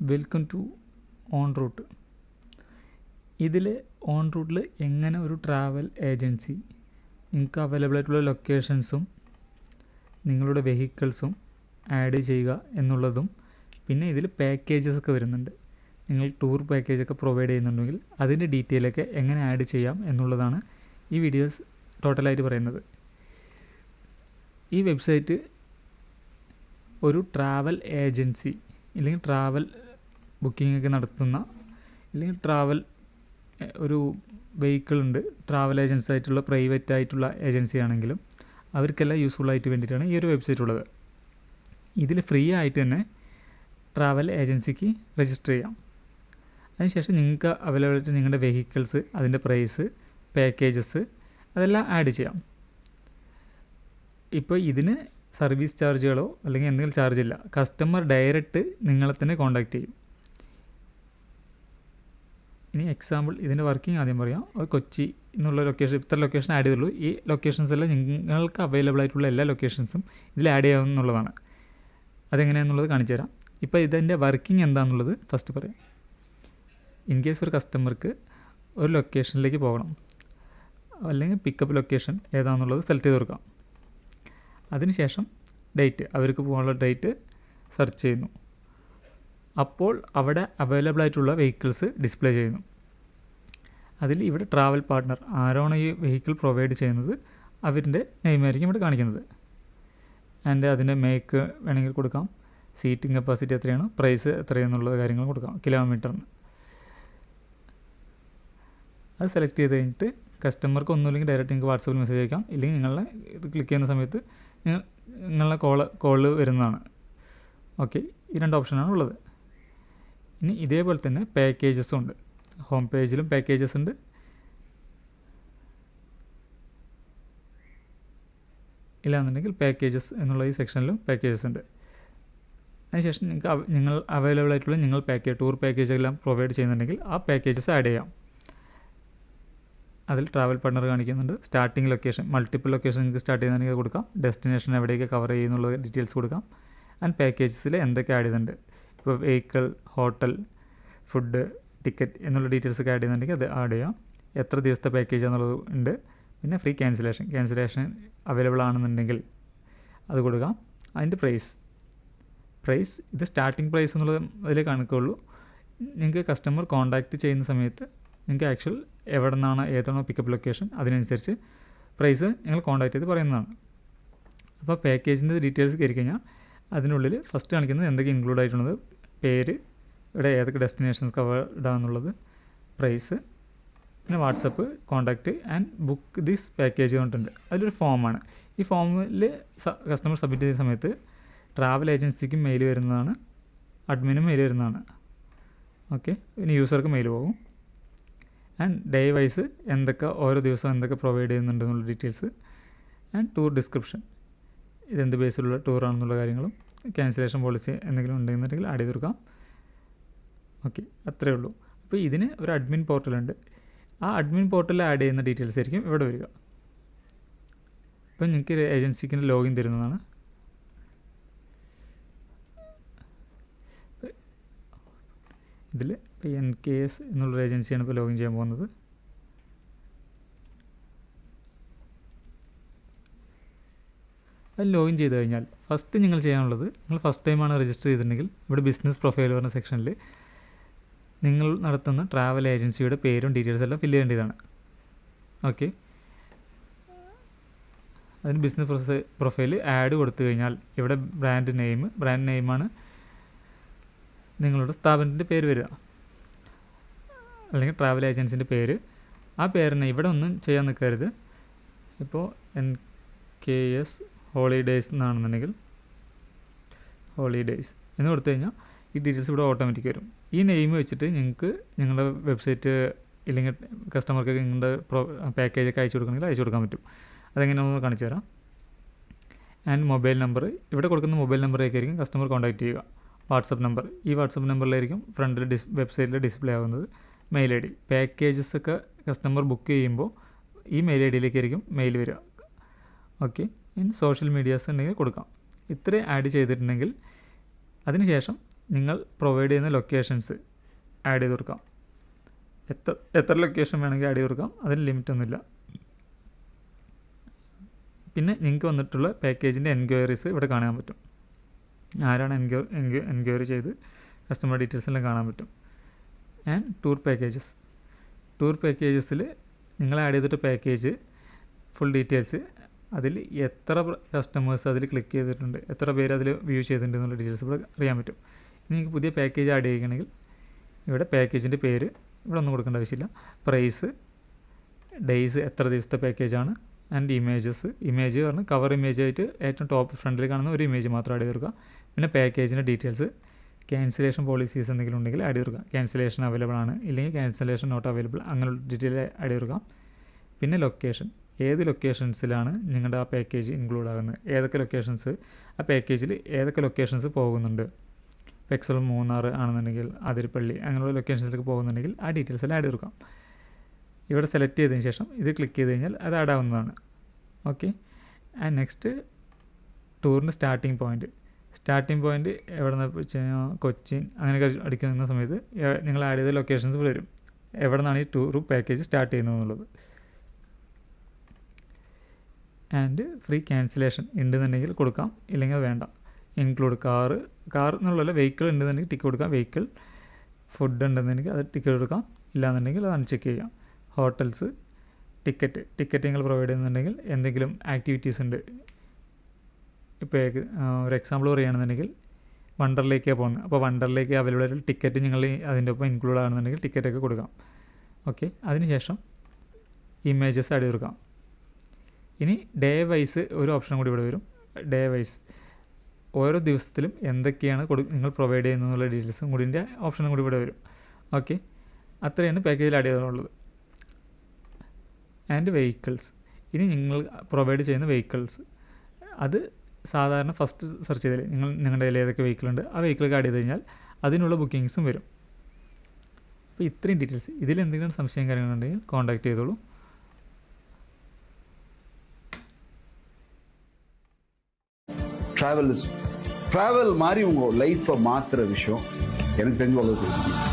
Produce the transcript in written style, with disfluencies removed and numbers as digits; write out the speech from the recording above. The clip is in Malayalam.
Welcome to on route. ഇതിൽ ഓൺ റൂട്ടിൽ എങ്ങനെ ഒരു ട്രാവൽ ഏജൻസി നിങ്ങൾക്ക് അവൈലബിൾ ആയിട്ടുള്ള ലൊക്കേഷൻസും നിങ്ങളുടെ വെഹിക്കിൾസും ആഡ് ചെയ്യുക എന്നുള്ളതും, പിന്നെ ഇതിൽ പാക്കേജസ് ഒക്കെ വരുന്നുണ്ട്. നിങ്ങൾ ടൂർ പാക്കേജൊക്കെ പ്രൊവൈഡ് ചെയ്യുന്നുണ്ടെങ്കിൽ അതിൻ്റെ ഡീറ്റെയിലൊക്കെ എങ്ങനെ ആഡ് ചെയ്യാം എന്നുള്ളതാണ് ഈ വീഡിയോസ് ടോട്ടലായിട്ട് പറയുന്നത്. ഈ വെബ്സൈറ്റ് ഒരു ട്രാവൽ ഏജൻസി അല്ലെങ്കിൽ ട്രാവൽ ബുക്കിംഗ് ഒക്കെ നടത്തുന്ന, അല്ലെങ്കിൽ ട്രാവൽ ഒരു വെഹിക്കിളുണ്ട് ട്രാവൽ ഏജൻസി ആയിട്ടുള്ള പ്രൈവറ്റ് ആയിട്ടുള്ള ഏജൻസി ആണെങ്കിലും അവർക്കെല്ലാം യൂസ്ഫുൾ ആയിട്ട് വേണ്ടിയിട്ടാണ് ഈ ഒരു വെബ്സൈറ്റ് ഉള്ളത്. ഇതിൽ ഫ്രീ ആയിട്ട് തന്നെ ട്രാവൽ ഏജൻസിക്ക് രജിസ്റ്റർ ചെയ്യാം. അതിനുശേഷം നിങ്ങൾക്ക് അവൈലബിൾ ആയിട്ട് നിങ്ങളുടെ വെഹിക്കിൾസ്, അതിൻ്റെ പ്രൈസ്, പാക്കേജസ് അതെല്ലാം ആഡ് ചെയ്യാം. ഇപ്പോൾ ഇതിന് സർവീസ് ചാർജുകളോ അല്ലെങ്കിൽ എന്തെങ്കിലും ചാർജില്ല. കസ്റ്റമർ ഡയറക്റ്റ് നിങ്ങളെ തന്നെ കോൺടാക്റ്റ് ചെയ്യും. ഇനി എക്സാമ്പിൾ ഇതിൻ്റെ വർക്കിംഗ് ആദ്യം പറയാം. കൊച്ചി എന്നുള്ള ലൊക്കേഷൻ, ഇത്ര ലൊക്കേഷൻ ആഡ് ചെയ്തുള്ളൂ. ഈ ലൊക്കേഷൻസ് എല്ലാം നിങ്ങൾക്ക് അവൈലബിൾ ആയിട്ടുള്ള എല്ലാ ലൊക്കേഷൻസും ഇതിൽ ആഡ് ചെയ്യാവുന്നതാണ്. അതെങ്ങനെയാണെന്നുള്ളത് കാണിച്ചു തരാം. ഇപ്പോൾ ഇതിൻ്റെ വർക്കിംഗ് എന്താണെന്നുള്ളത് ഫസ്റ്റ് പറയാം. ഇൻ കേസ് ഒരു കസ്റ്റമർക്ക് ഒരു ലൊക്കേഷനിലേക്ക് പോകണം, അല്ലെങ്കിൽ പിക്കപ്പ് ലൊക്കേഷൻ ഏതാണെന്നുള്ളത് സെലക്ട് ചെയ്ത് കൊടുക്കാം. അതിനുശേഷം ഡേറ്റ്, അവർക്ക് പോകാനുള്ള ഡേറ്റ് സെർച്ച് ചെയ്യുന്നു. അപ്പോൾ അവിടെ അവൈലബിൾ ആയിട്ടുള്ള വെഹിക്കിൾസ് ഡിസ്പ്ലേ ചെയ്യുന്നു. അതിൽ ഇവിടെ ട്രാവൽ പാർട്ട്ണർ ആരാണ് ഈ വെഹിക്കിൾ പ്രൊവൈഡ് ചെയ്യുന്നത് അവരുടെ നെയിമായിരിക്കും ഇവിടെ കാണിക്കുന്നത്. ആൻഡ് അതിൻ്റെ മേക്ക് വേണമെങ്കിൽ കൊടുക്കാം, സീറ്റിംഗ് കപ്പാസിറ്റി എത്രയാണ്, പ്രൈസ് എത്രയാണെന്നുള്ള കാര്യങ്ങൾ കൊടുക്കാം, കിലോമീറ്ററിന്. അത് സെലക്ട് ചെയ്ത് കഴിഞ്ഞിട്ട് കസ്റ്റമർക്ക് ഒന്നുമില്ലെങ്കിൽ ഡയറക്റ്റ് നിങ്ങൾക്ക് വാട്സപ്പിൽ മെസ്സേജ് അയക്കാം, ഇല്ലെങ്കിൽ നിങ്ങളെ ഇത് ക്ലിക്ക് ചെയ്യുന്ന സമയത്ത് നിങ്ങളെ കോള് വരുന്നതാണ്. ഓക്കെ, ഈ രണ്ട് ഓപ്ഷനാണ് ഉള്ളത്. ഇനി ഇതേപോലെ തന്നെ പാക്കേജസും ഉണ്ട്. ഹോം പേജിലും പാക്കേജസ് ഉണ്ട്, ഇല്ലാന്നുണ്ടെങ്കിൽ പാക്കേജസ് എന്നുള്ള ഈ സെക്ഷനിലും പാക്കേജസ് ഉണ്ട്. അതിനുശേഷം നിങ്ങൾ അവൈലബിൾ ആയിട്ടുള്ള നിങ്ങൾ ടൂർ പാക്കേജ് എല്ലാം പ്രൊവൈഡ് ചെയ്യുന്നുണ്ടെങ്കിൽ ആ പാക്കേജസ് ആഡ് ചെയ്യാം. അതിൽ ട്രാവൽ പാർട്ട്ണർ കാണിക്കുന്നുണ്ട്. സ്റ്റാർട്ടിംഗ് ലൊക്കേഷൻ, മൾട്ടിപ്പിൾ ലൊക്കേഷൻ നിങ്ങൾക്ക് സ്റ്റാർട്ട് ചെയ്യുന്നുണ്ടെങ്കിൽ കൊടുക്കാം. ഡെസ്റ്റിനേഷൻ എവിടെയൊക്കെ കവർ ചെയ്യുന്നുള്ള ഡീറ്റെയിൽസ് കൊടുക്കാം. ആൻഡ് പാക്കേജസിൽ എന്തൊക്കെ ആഡ് ചെയ്തിട്ടുണ്ട്, ഇപ്പോൾ വെഹിക്കിൾ, ഹോട്ടൽ, ഫുഡ്, ടിക്കറ്റ് എന്നുള്ള ഡീറ്റെയിൽസ് ഒക്കെ ആഡ് ചെയ്യുന്നുണ്ടെങ്കിൽ അത് ആഡ് ചെയ്യാം. എത്ര ദിവസത്തെ പാക്കേജ് എന്നുള്ളത് ഉണ്ട്. പിന്നെ ഫ്രീ ക്യാൻസലേഷൻ അവൈലബിൾ ആണെന്നുണ്ടെങ്കിൽ അത് കൊടുക്കാം. അതിൻ്റെ പ്രൈസ് ഇത് സ്റ്റാർട്ടിംഗ് പ്രൈസ് എന്നുള്ളത് അതിൽ കണക്കുള്ളൂ. നിങ്ങൾക്ക് കസ്റ്റമർ കോൺടാക്റ്റ് ചെയ്യുന്ന സമയത്ത് നിങ്ങൾക്ക് ആക്ച്വൽ എവിടെ നിന്നാണ് ഏതാണോ പിക്കപ്പ് ലൊക്കേഷൻ അതിനനുസരിച്ച് പ്രൈസ് നിങ്ങൾ കോൺടാക്റ്റ് ചെയ്ത് പറയുന്നതാണ്. അപ്പോൾ പാക്കേജിൻ്റെ ഡീറ്റെയിൽസ് കയറി കഴിഞ്ഞാൽ അതിനുള്ളിൽ ഫസ്റ്റ് കാണിക്കുന്നത് എന്തൊക്കെ ഇൻക്ലൂഡ് ആയിട്ടുള്ളത്, പേര്, ഇവിടെ ഏതൊക്കെ ഡെസ്റ്റിനേഷൻസ് കവേർഡ് ആണെന്നുള്ളത്, പ്രൈസ്, പിന്നെ WhatsApp, contact and book this package പറഞ്ഞിട്ടുണ്ട്. അതിലൊരു ഫോമാണ്. ഈ ഫോമിൽ കസ്റ്റമർ സബ്മിറ്റ് ചെയ്യുന്ന സമയത്ത് ട്രാവൽ ഏജൻസിക്കും മെയിൽ വരുന്നതാണ്, അഡ്മിനും മെയിൽ വരുന്നതാണ്. ഓക്കെ, പിന്നെ യൂസർക്ക് മെയിൽ പോകും. ആൻഡ് ഡേ വൈസ് എന്തൊക്കെ ഓരോ ദിവസം എന്തൊക്കെ പ്രൊവൈഡ് ചെയ്യുന്നുണ്ടെന്നുള്ള ഡീറ്റെയിൽസ് ആൻഡ് ടൂർ ഡിസ്ക്രിപ്ഷൻ, ഇതെന്ത് ബേസിലുള്ള ടൂറാണെന്നുള്ള കാര്യങ്ങളും ക്യാൻസലേഷൻ പോളിസി എന്തെങ്കിലും ഉണ്ടെന്നുണ്ടെങ്കിൽ ആഡ് ചെയ്ത് കൊടുക്കാം. ഓക്കെ, അത്രയേ ഉള്ളൂ. അപ്പോൾ ഇതിന് ഒരു അഡ്മിൻ പോർട്ടലുണ്ട്. ആ അഡ്മിൻ പോർട്ടലിൽ ആഡ് ചെയ്യുന്ന ഡീറ്റെയിൽസ് ആയിരിക്കും ഇവിടെ വരിക. അപ്പോൾ നിങ്ങൾക്ക് ഏജൻസിക്ക് ലോഗിൻ തരുന്നതാണ്. ഇതിൽ ഇപ്പോൾ NKS എന്നുള്ളൊരു ഏജൻസിയാണ് ഇപ്പോൾ ലോഗിൻ ചെയ്യാൻ പോകുന്നത്. അത് ലോഗിൻ ചെയ്ത് കഴിഞ്ഞാൽ ഫസ്റ്റ് നിങ്ങൾ ചെയ്യാനുള്ളത്, നിങ്ങൾ ഫസ്റ്റ് ടൈമാണ് രജിസ്റ്റർ ചെയ്തിട്ടുണ്ടെങ്കിൽ ഇവിടെ ബിസിനസ് പ്രൊഫൈൽ പറഞ്ഞ സെക്ഷനിൽ നിങ്ങൾ നടത്തുന്ന ട്രാവൽ ഏജൻസിയുടെ പേരും ഡീറ്റെയിൽസ് എല്ലാം ഫില്ല് ചെയ്യേണ്ടതാണ്. ഓക്കെ, അതിന് ബിസിനസ് പ്രൊഫൈൽ ആഡ് കൊടുത്തു കഴിഞ്ഞാൽ ഇവിടെ ബ്രാൻഡ് നെയിമാണ് നിങ്ങളുടെ സ്ഥാപനത്തിൻ്റെ പേര് വരിക, അല്ലെങ്കിൽ ട്രാവൽ ഏജൻസിൻ്റെ പേര്. ആ പേരിനെ ഇവിടെ ഒന്നും ചെയ്യാൻ നിൽക്കരുത്. ഇപ്പോൾ NKS ഹോളിഡേയ്സ് എന്നാണെന്നുണ്ടെങ്കിൽ ഹോളിഡേയ്സ് എന്ന് കൊടുത്തു കഴിഞ്ഞാൽ ഈ ഡീറ്റെയിൽസ് ഇവിടെ ഓട്ടോമാറ്റിക് വരും. ഈ നെയിം വെച്ചിട്ട് നിങ്ങൾക്ക് നിങ്ങളുടെ വെബ്സൈറ്റ് ഇല്ലെങ്കിൽ കസ്റ്റമർക്ക് നിങ്ങളുടെ പാക്കേജൊക്കെ അയച്ചു കൊടുക്കണമെങ്കിൽ അയച്ചു കൊടുക്കാൻ പറ്റും. അതെങ്ങനെയാണെന്ന് കാണിച്ചു തരാം. ആൻഡ് മൊബൈൽ നമ്പർ, ഇവിടെ കൊടുക്കുന്ന മൊബൈൽ നമ്പറിലേക്കായിരിക്കും കസ്റ്റമർ കോൺടാക്റ്റ് ചെയ്യുക. വാട്സപ്പ് നമ്പർ, ഈ വാട്സപ്പ് നമ്പറിലായിരിക്കും ഫ്രണ്ടിൽ വെബ്സൈറ്റിൽ ഡിസ്പ്ലേ ആകുന്നത്. മെയിൽ ID, പാക്കേജസ് ഒക്കെ കസ്റ്റമർ ബുക്ക് ചെയ്യുമ്പോൾ ഈ മെയിൽ IDയിലേക്കായിരിക്കും മെയിൽ വരിക. ഓക്കെ, ഇനി സോഷ്യൽ മീഡിയാസ് ഉണ്ടെങ്കിൽ കൊടുക്കാം. ഇത്രയും ആഡ് ചെയ്തിട്ടുണ്ടെങ്കിൽ അതിനുശേഷം നിങ്ങൾ പ്രൊവൈഡ് ചെയ്യുന്ന ലൊക്കേഷൻസ് ആഡ് ചെയ്ത് കൊടുക്കാം. എത്ര ലൊക്കേഷൻ വേണമെങ്കിൽ ആഡ് ചെയ്ത് കൊടുക്കാം, അതിന് ലിമിറ്റൊന്നുമില്ല. പിന്നെ നിങ്ങൾക്ക് വന്നിട്ടുള്ള പാക്കേജിൻ്റെ എൻക്വയറീസ് ഇവിടെ കാണാൻ പറ്റും. ആരാണ് എൻക്വയറി ചെയ്ത് കസ്റ്റമർ ഡീറ്റെയിൽസ് എല്ലാം കാണാൻ പറ്റും. ആൻഡ് ടൂർ പാക്കേജസിൽ നിങ്ങൾ ആഡ് ചെയ്തിട്ട് പാക്കേജ് ഫുൾ ഡീറ്റെയിൽസ്, അതിൽ എത്ര കസ്റ്റമേഴ്സ് അതിൽ ക്ലിക്ക് ചെയ്തിട്ടുണ്ട്, എത്ര പേര് അതിൽ വ്യൂ ചെയ്തിട്ടുണ്ട് എന്നുള്ള ഡീറ്റെയിൽസ് ഇവിടെ അറിയാൻ പറ്റും. ഇനി നിങ്ങൾക്ക് പുതിയ പാക്കേജ് ആഡ് ചെയ്യുകയാണെങ്കിൽ ഇവിടെ പാക്കേജിൻ്റെ പേര് ഇവിടെ ഒന്നും കൊടുക്കേണ്ട ആവശ്യമില്ല. പ്രൈസ്, ഡേയ്സ്, എത്ര ദിവസത്തെ പാക്കേജാണ്, ആൻഡ് ഇമേജ് പറഞ്ഞാൽ കവർ ഇമേജ് ആയിട്ട് ഏറ്റവും ടോപ്പ് ഫ്രണ്ടിൽ കാണുന്ന ഒരു ഇമേജ് മാത്രം ആഡ് ചെയ്ത് കൊടുക്കുക. പിന്നെ പാക്കേജിൻ്റെ ഡീറ്റെയിൽസ്, ക്യാൻസലേഷൻ പോളിസീസ് എന്തെങ്കിലും ഉണ്ടെങ്കിൽ ആഡ് ചെയ്ത് കൊടുക്കുക. ക്യാൻസലേഷൻ അവൈലബിൾ ആണ്, ഇല്ലെങ്കിൽ ക്യാൻസലേഷൻ നോട്ട് അവൈലബിൾ, അങ്ങനെയുള്ള ഡീറ്റെയിൽ ആഡ് ചെയ്ത് കൊടുക്കാം. പിന്നെ ലൊക്കേഷൻ, ഏത് ലൊക്കേഷൻസിലാണ് നിങ്ങളുടെ ആ പാക്കേജ് ഇൻക്ലൂഡ് ആകുന്നത്, ഏതൊക്കെ ലൊക്കേഷൻസ് ആ പാക്കേജിൽ ഏതൊക്കെ ലൊക്കേഷൻസ് പോകുന്നുണ്ട്. ഇപ്പോൾ എക്സാമ്പിൾ മൂന്നാർ ആണെന്നുണ്ടെങ്കിൽ അതിരപ്പള്ളി അങ്ങനെയുള്ള ലൊക്കേഷൻസിലേക്ക് പോകുന്നുണ്ടെങ്കിൽ ആ ഡീറ്റെയിൽസ് എല്ലാം ആഡ് ചെയ്ത് കൊടുക്കാം. ഇവിടെ സെലക്ട് ചെയ്തതിന് ശേഷം ഇത് ക്ലിക്ക് ചെയ്ത് കഴിഞ്ഞാൽ അത് ആഡ് ആവുന്നതാണ്. ഓക്കെ. ആൻഡ് നെക്സ്റ്റ് ടൂറിൻ്റെ സ്റ്റാർട്ടിംഗ് പോയിൻറ്റ് എവിടെ നിന്ന് വെച്ച് കഴിഞ്ഞാൽ കൊച്ചിൻ അങ്ങനെയൊക്കെ അടിക്കുന്ന സമയത്ത് നിങ്ങൾ ആഡ് ചെയ്ത ലൊക്കേഷൻസ് വരും, എവിടെ നിന്നാണ് ഈ ടൂർ പാക്കേജ് സ്റ്റാർട്ട് ചെയ്യുന്നത് എന്നുള്ളത്. ആൻഡ് ഫ്രീ ക്യാൻസലേഷൻ ഉണ്ടെന്നുണ്ടെങ്കിൽ കൊടുക്കാം, ഇല്ലെങ്കിൽ വേണ്ട. ഇൻക്ലൂഡ് കാർ എന്നുള്ളതല്ല, വെഹിക്കിൾ ഉണ്ടെന്നുണ്ടെങ്കിൽ ടിക്ക് കൊടുക്കാം. വെഹിക്കിൾ, ഫുഡ് ഉണ്ടെന്നുണ്ടെങ്കിൽ അത് ടിക്കറ്റ് കൊടുക്കാം, ഇല്ലാന്നുണ്ടെങ്കിൽ അത് അൺചെക്ക് ചെയ്യാം. ഹോട്ടൽസ്, ടിക്കറ്റ് നിങ്ങൾ പ്രൊവൈഡ് ചെയ്യുന്നുണ്ടെങ്കിൽ എന്തെങ്കിലും ആക്ടിവിറ്റീസ് ഉണ്ട്. ഇപ്പോൾ ഒരു എക്സാമ്പിൾ പറയുകയാണെന്നുണ്ടെങ്കിൽ വണ്ടറിലേക്കാണ് പോകുന്നത്, അപ്പോൾ വണ്ടറിലേക്ക് അവൈലബിൾ ആയിട്ടുള്ള ടിക്കറ്റ് നിങ്ങൾ അതിൻ്റെ ഒപ്പം ഇൻക്ലൂഡ് ആണെന്നുണ്ടെങ്കിൽ ടിക്കറ്റൊക്കെ കൊടുക്കാം. ഓക്കെ. അതിനുശേഷം ഇമേജസ് ആഡ് ചെയ്ത് കൊടുക്കാം. ഇനി ഡേ വൈസ് ഒരു ഓപ്ഷൻ കൂടി ഇവിടെ വരും. ഡേ വൈസ് ഓരോ ദിവസത്തിലും എന്തൊക്കെയാണ് നിങ്ങൾ പ്രൊവൈഡ് ചെയ്യുന്നതെന്നുള്ള ഡീറ്റെയിൽസും കൂടിൻ്റെ ഓപ്ഷനും കൂടി ഇവിടെ വരും. ഓക്കെ. അത്രയാണ് പാക്കേജിൽ ആഡ് ചെയ്തിട്ടുള്ളത്. ആൻഡ് വെഹിക്കിൾസ്, ഇനി നിങ്ങൾ പ്രൊവൈഡ് ചെയ്യുന്ന വെഹിക്കിൾസ് അത് സാധാരണ ഫസ്റ്റ് സെർച്ച് ചെയ്താൽ നിങ്ങളുടെ കയ്യിൽ ഏതൊക്കെ വെഹിക്കിളുണ്ട് ആ വെഹിക്കിളൊക്കെ ആഡ് ചെയ്ത് കഴിഞ്ഞാൽ അതിനുള്ള ബുക്കിങ്സും വരും. അപ്പോൾ ഇത്രയും ഡീറ്റെയിൽസ്. ഇതിൽ എന്തെങ്കിലും സംശയം കാര്യങ്ങളുണ്ടെങ്കിൽ കോൺടാക്ട് ചെയ്തോളൂ. ட்ராவல் மாதிரி உங்கள் லைஃப்பை மாற்றுற விஷயம் எனக்கு தெரிஞ்சு வளர்த்து